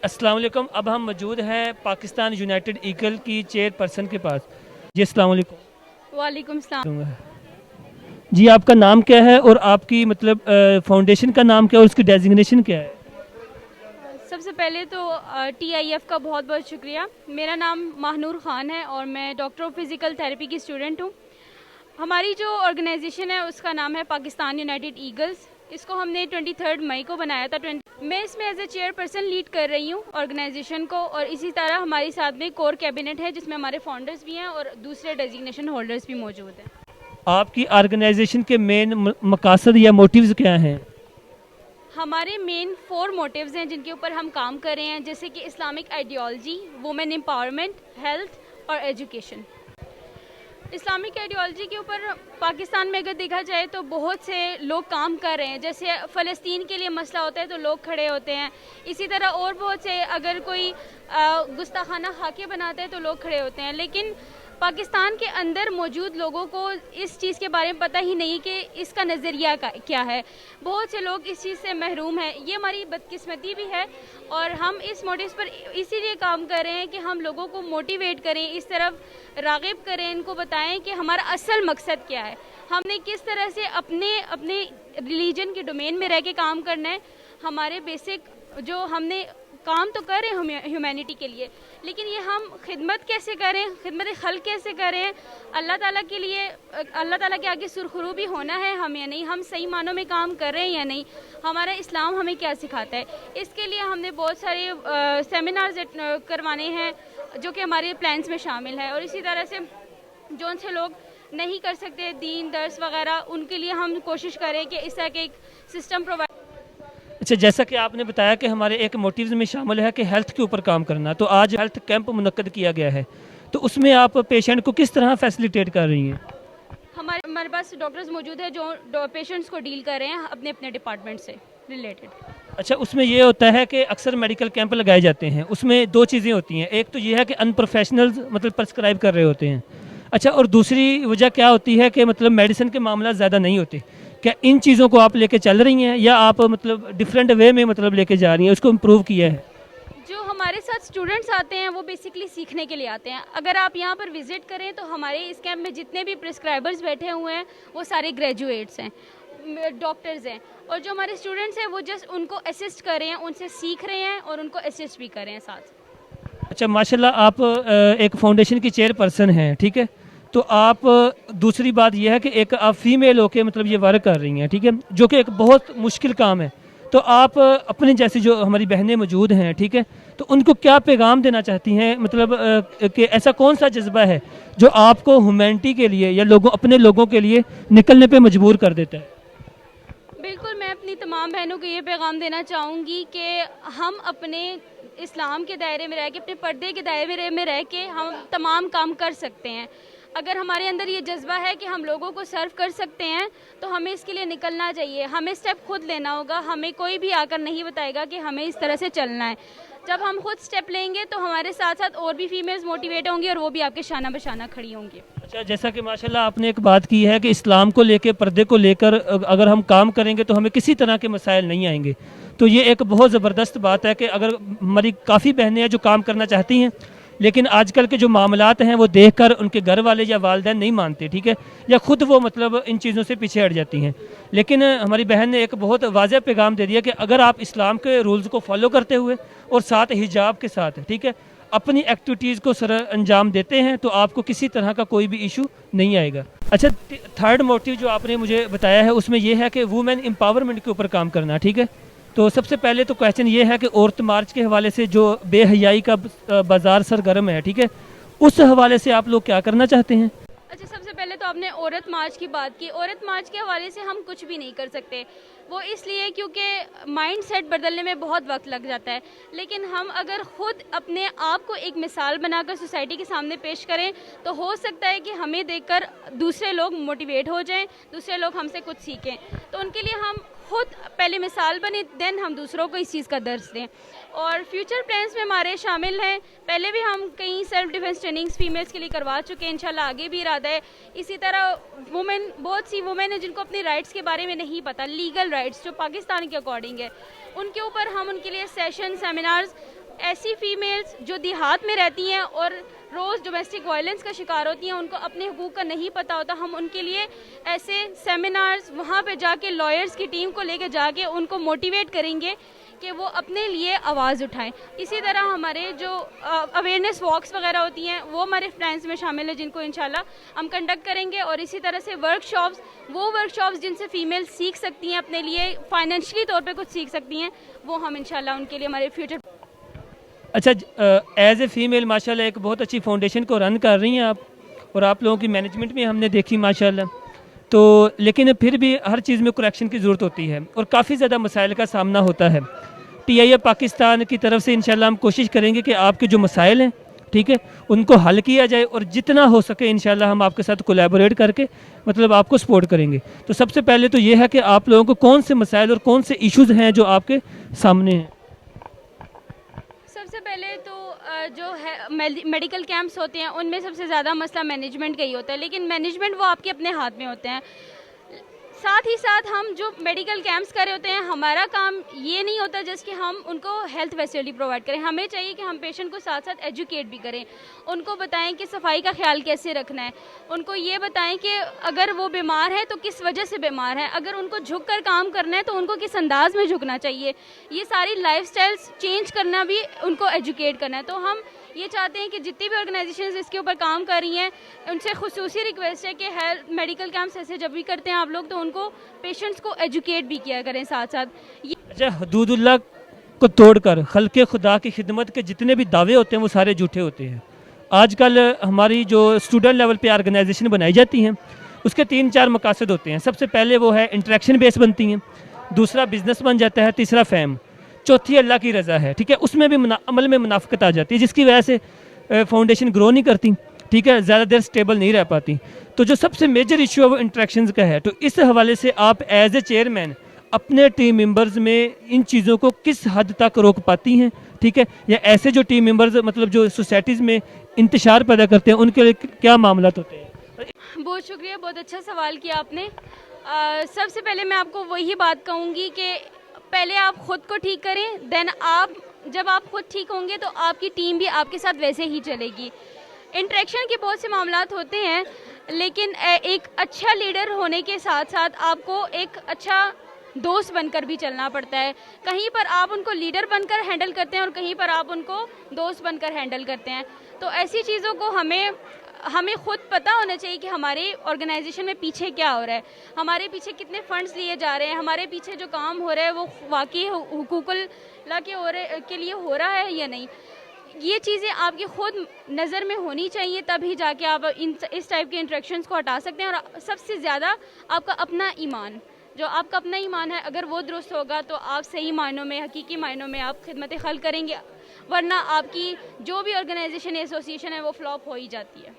अस्सलाम वालेकुम। अब हम मौजूद हैं पाकिस्तान यूनाइटेड ईगल की चेयरपर्सन के पास। जी अस्सलाम वालेकुम। वालेकुम सलाम। जी आपका नाम क्या है और आपकी मतलब फाउंडेशन का नाम क्या है और उसकी डेजिग्नेशन क्या है? सबसे पहले तो TIF का बहुत बहुत शुक्रिया। मेरा नाम महानूर ख़ान है और मैं डॉक्टर ऑफ फिज़िकल थेरेपी की स्टूडेंट हूँ। हमारी जो ऑर्गेनाइजेशन है उसका नाम है पाकिस्तान यूनाइटेड ईगल्स। इसको हमने 23 मई को बनाया था। मैं इसमें एज ए चेयरपर्सन लीड कर रही हूँ ऑर्गेनाइजेशन को, और इसी तरह हमारे साथ में कोर कैबिनेट है जिसमें हमारे फाउंडर्स भी हैं और दूसरे डेजिग्नेशन होल्डर्स भी मौजूद हैं। आपकी ऑर्गेनाइजेशन के मेन मकासद या मोटिव्स क्या हैं? हमारे मेन 4 मोटिव्स हैं जिनके ऊपर हम काम कर रहे हैं, जैसे कि Islamic ideology, women empowerment, health और एजुकेशन। इस्लामिक आइडियोलॉजी के ऊपर पाकिस्तान में अगर देखा जाए तो बहुत से लोग काम कर रहे हैं। जैसे फ़लस्तीन के लिए मसला होता है तो लोग खड़े होते हैं। इसी तरह और बहुत से, अगर कोई गुस्ताखाना हाके बनाता है तो लोग खड़े होते हैं। लेकिन पाकिस्तान के अंदर मौजूद लोगों को इस चीज़ के बारे में पता ही नहीं कि इसका नज़रिया क्या है। बहुत से लोग इस चीज़ से महरूम हैं। ये हमारी बदकिस्मती भी है और हम इस मोटिव पर इसीलिए काम कर रहे हैं कि हम लोगों को मोटिवेट करें, इस तरफ राग़िब करें, इनको बताएं कि हमारा असल मकसद क्या है, हमने किस तरह से अपने अपने रिलीजन के डोमेन में रह के काम करना है। हमारे बेसिक जो हमने काम तो कर रहे हैं ह्यूमैनिटी के लिए, लेकिन ये हम खिदमत कैसे करें, खिदमत खल्क कैसे करें, अल्लाह ताला के लिए, अल्लाह ताला के आगे सुरखरू भी होना है हम या नहीं, हम सही मानों में काम कर रहे हैं या नहीं, हमारा इस्लाम हमें क्या सिखाता है। इसके लिए हमने बहुत सारे सेमिनार्स करवाने हैं जो कि हमारे प्लान्स में शामिल है। और इसी तरह से जो से लोग नहीं कर सकते दीन दर्स वगैरह, उनके लिए हम कोशिश करें कि इस तरह के एक सिस्टम प्रोवाइड। अच्छा, जैसा कि आपने बताया कि हमारे एक मोटिव्स में शामिल है कि हेल्थ के ऊपर काम करना, तो आज हेल्थ कैंप मुनक्कद किया गया है, तो उसमें आप पेशेंट को किस तरह फैसिलिटेट कर रही हैं? हमारे पास डॉक्टर्स मौजूद है जो पेशेंट्स को डील कर रहे हैं अपने अपने डिपार्टमेंट से रिलेटेड। अच्छा, उसमें ये होता है कि अक्सर मेडिकल कैंप लगाए जाते हैं, उसमें दो चीज़ें होती हैं। एक तो ये है कि अनप्रोफेशनल्स मतलब प्रिस्क्राइब कर रहे होते हैं। अच्छा, और दूसरी वजह क्या होती है कि मतलब मेडिसिन के मामला ज़्यादा नहीं होते। क्या इन चीज़ों को आप लेके चल रही हैं या आप मतलब डिफरेंट वे में मतलब लेके जा रही हैं, उसको इम्प्रूव किया है? जो हमारे साथ स्टूडेंट्स आते हैं वो बेसिकली सीखने के लिए आते हैं। अगर आप यहाँ पर विज़िट करें तो हमारे इस कैंप में जितने भी प्रिस्क्राइबर्स बैठे हुए हैं वो सारे ग्रेजुएट्स हैं, डॉक्टर्स हैं, और जो हमारे स्टूडेंट्स हैं वो जस्ट उनको असिस्ट कर रहे हैं, उनसे सीख रहे हैं और उनको असिस्ट भी कर रहे हैं साथ। अच्छा, माशाल्लाह आप एक फाउंडेशन की चेयरपर्सन हैं, ठीक है। तो आप दूसरी बात यह है कि एक आप फीमेल होके मतलब ये वर्क कर रही हैं, ठीक है, जो कि एक बहुत मुश्किल काम है। तो आप अपने जैसी जो हमारी बहनें मौजूद हैं, ठीक है, तो उनको क्या पैगाम देना चाहती हैं, मतलब कि ऐसा कौन सा जज्बा है जो आपको ह्यूमैनिटी के लिए या लोगों अपने लोगों के लिए निकलने पे मजबूर कर देता है? बिल्कुल, मैं अपनी तमाम बहनों को ये पैगाम देना चाहूँगी कि हम अपने इस्लाम के दायरे में रह के, अपने पर्दे के दायरे में रह के हम तमाम काम कर सकते हैं। अगर हमारे अंदर ये जज्बा है कि हम लोगों को सर्व कर सकते हैं तो हमें इसके लिए निकलना चाहिए। हमें स्टेप खुद लेना होगा, हमें कोई भी आकर नहीं बताएगा कि हमें इस तरह से चलना है। जब हम खुद स्टेप लेंगे तो हमारे साथ साथ और भी फीमेल्स मोटिवेट होंगी और वो भी आपके शाना बशाना खड़ी होंगी। अच्छा, जैसा कि माशाल्लाह आपने एक बात की है कि इस्लाम को लेकर, पर्दे को लेकर अगर हम काम करेंगे तो हमें किसी तरह के मसाइल नहीं आएंगे। तो ये एक बहुत ज़बरदस्त बात है कि अगर हमारी काफ़ी बहनें हैं जो काम करना चाहती हैं, लेकिन आजकल के जो मामलात हैं वो देखकर उनके घर वाले या वालिदैन नहीं मानते, ठीक है, या ख़ुद वो मतलब इन चीज़ों से पीछे हट जाती हैं। लेकिन हमारी बहन ने एक बहुत वाज़ेह पैगाम दे दिया कि अगर आप इस्लाम के रूल्स को फॉलो करते हुए और साथ हिजाब के साथ, ठीक है, अपनी एक्टिविटीज़ को सर अंजाम देते हैं तो आपको किसी तरह का कोई भी इशू नहीं आएगा। अच्छा, थर्ड मोटिव जो आपने मुझे बताया है उसमें यह है कि वुमेन एम्पावरमेंट के ऊपर काम करना, ठीक है। तो सबसे पहले तो क्वेश्चन ये है कि औरत मार्च के हवाले से जो बेहयाई का बाज़ार सरगर्म है, ठीक है, उस हवाले से आप लोग क्या करना चाहते हैं? अच्छा, सबसे पहले तो आपने औरत मार्च की बात की। औरत मार्च के हवाले से हम कुछ भी नहीं कर सकते, वो इसलिए क्योंकि माइंड सेट बदलने में बहुत वक्त लग जाता है। लेकिन हम अगर ख़ुद अपने आप को एक मिसाल बनाकर सोसाइटी के सामने पेश करें तो हो सकता है कि हमें देखकर दूसरे लोग मोटिवेट हो जाएं, दूसरे लोग हमसे कुछ सीखें। तो उनके लिए हम खुद पहले मिसाल बने, देन हम दूसरों को इस चीज़ का दर्स दें। और फ्यूचर प्लान्स में हमारे शामिल हैं, पहले भी हम कई सेल्फ डिफेंस ट्रेनिंग्स फीमेल्स के लिए करवा चुके हैं, इंशाल्लाह आगे भी इरादा है। इसी तरह वुमेन, बहुत सी वुमेन हैं जिनको अपने राइट्स के बारे में नहीं पता, लीगल राइट्स जो पाकिस्तान के अकॉर्डिंग है, उनके ऊपर हम उनके लिए सेशन, सेमिनार्स ایسی فیمیلز جو دیہات میں رہتی ہیں اور روز ڈومیسٹک وائلنس کا شکار ہوتی ہیں, ان کو اپنے حقوق کا نہیں پتہ ہوتا, ہم ان کے لیے ایسے سیمینارز وہاں پہ جا کے لائرز کی ٹیم کو لے کے جا کے ان کو موٹیویٹ کریں گے کہ وہ اپنے لیے آواز اٹھائیں. اسی طرح ہمارے جو اویئرنیس واکس وغیرہ ہوتی ہیں وہ ہمارے پلانس میں شامل ہیں, جن کو انشاءاللہ ہم کنڈکٹ کریں گے. اور اسی طرح سے ورک شاپس جن سے فیمیل سیکھ سکتی ہیں, اپنے لیے فائنینشلی طور پہ کچھ سیکھ سکتی ہیں, وہ ہم انشاءاللہ ان کے لیے ہمارے فیوچر. اچھا, ایز اے فیمیل ماشاءاللہ ایک بہت اچھی فاؤنڈیشن کو رن کر رہی ہیں آپ, اور آپ لوگوں کی مینجمنٹ بھی ہم نے دیکھی ماشاءاللہ. تو لیکن پھر بھی ہر چیز میں کریکشن کی ضرورت ہوتی ہے اور کافی زیادہ مسائل کا سامنا ہوتا ہے. ٹی آئی اے پاکستان کی طرف سے انشاءاللہ ہم کوشش کریں گے کہ آپ کے جو مسائل ہیں, ٹھیک ہے, ان کو حل کیا جائے, اور جتنا ہو سکے انشاءاللہ ہم آپ کے ساتھ کولیبوریٹ کر کے مطلب آپ کو سپورٹ کریں گے. تو سب سے پہلے تو یہ ہے کہ آپ لوگوں کو کون سے مسائل اور کون سے ایشوز ہیں جو آپ کے سامنے ہیں؟ سب سے پہلے تو جو ہے میڈیکل کیمپس ہوتے ہیں ان میں سب سے زیادہ مسئلہ مینجمنٹ کا ہی ہوتا ہے, لیکن مینجمنٹ وہ آپ کے اپنے ہاتھ میں ہوتے ہیں. ساتھ ہی ساتھ ہم جو میڈیکل کیمپس کر رہے ہوتے ہیں, ہمارا کام یہ نہیں ہوتا جس کہ ہم ان کو ہیلتھ فیسلٹی پرووائڈ کریں. ہمیں چاہیے کہ ہم پیشنٹ کو ساتھ ساتھ ایجوکیٹ بھی کریں, ان کو بتائیں کہ صفائی کا خیال کیسے رکھنا ہے, ان کو یہ بتائیں کہ اگر وہ بیمار ہے تو کس وجہ سے بیمار ہے, اگر ان کو جھک کر کام کرنا ہے تو ان کو کس انداز میں جھکنا چاہیے. یہ ساری لائف سٹائلز چینج کرنا بھی ان کو ایجوکیٹ کرنا ہے. تو ہم یہ چاہتے ہیں کہ جتنی بھی آرگنائزیشنز اس کے اوپر کام کر رہی ہیں ان سے خصوصی ریکویسٹ ہے کہ ہیلتھ میڈیکل کیمپس ایسے جب بھی کرتے ہیں آپ لوگ تو ان کو پیشنٹس کو ایجوکیٹ بھی کیا کریں ساتھ ساتھ. اچھا, حدود اللہ کو توڑ کر خلق خدا کی خدمت کے جتنے بھی دعوے ہوتے ہیں وہ سارے جھوٹے ہوتے ہیں. آج کل ہماری جو اسٹوڈنٹ لیول پہ آرگنائزیشن بنائی جاتی ہیں اس کے 3-4 مقاصد ہوتے ہیں. سب سے پہلے وہ ہے انٹریکشن بیس بنتی ہیں, دوسرا بزنس بن جاتا ہے, تیسرا فیم, چوتھی اللہ کی رضا ہے. ٹھیک ہے, اس میں بھی عمل میں منافقت آ جاتی ہے جس کی وجہ سے فاؤنڈیشن گرو نہیں کرتی, ٹھیک ہے, زیادہ دیر سٹیبل نہیں رہ پاتی. تو جو سب سے میجر ایشو ہے وہ انٹریکشنز کا ہے. تو اس حوالے سے آپ ایز اے چیئرمین اپنے ٹیم ممبرز میں ان چیزوں کو کس حد تک روک پاتی ہیں, ٹھیک ہے, یا ایسے جو ٹیم ممبرز مطلب جو سوسائٹیز میں انتشار پیدا کرتے ہیں ان کے لیے کیا معاملات ہوتے ہیں؟ بہت شکریہ, بہت اچھا سوال کیا آپ نے. سب سے پہلے میں آپ کو وہی بات کہوں گی کہ پہلے آپ خود کو ٹھیک کریں, دین جب آپ خود ٹھیک ہوں گے تو آپ کی ٹیم بھی آپ کے ساتھ ویسے ہی چلے گی. انٹریکشن کے بہت سے معاملات ہوتے ہیں, لیکن ایک اچھا لیڈر ہونے کے ساتھ ساتھ آپ کو ایک اچھا دوست بن کر بھی چلنا پڑتا ہے. کہیں پر آپ ان کو لیڈر بن کر ہینڈل کرتے ہیں اور کہیں پر آپ ان کو دوست بن کر ہینڈل کرتے ہیں. تو ایسی چیزوں کو ہمیں خود پتہ ہونا چاہیے کہ ہمارے آرگنائزیشن میں پیچھے کیا ہو رہا ہے, ہمارے پیچھے کتنے فنڈز لیے جا رہے ہیں, ہمارے پیچھے جو کام ہو رہا ہے وہ واقعی حقوق اللہ کے لیے ہو رہا ہے یا نہیں. یہ چیزیں آپ کی خود نظر میں ہونی چاہیے, تبھی جا کے آپ اس ٹائپ کے انٹریکشنز کو ہٹا سکتے ہیں. اور سب سے زیادہ آپ کا اپنا ایمان, جو آپ کا اپنا ایمان ہے, اگر وہ درست ہوگا تو آپ صحیح معنوں میں, حقیقی معنوں میں آپ خدمت خلق کریں گے, ورنہ آپ کی جو بھی آرگنائزیشن ایسوسیشن ہے وہ فلاپ ہو ہی جاتی ہے.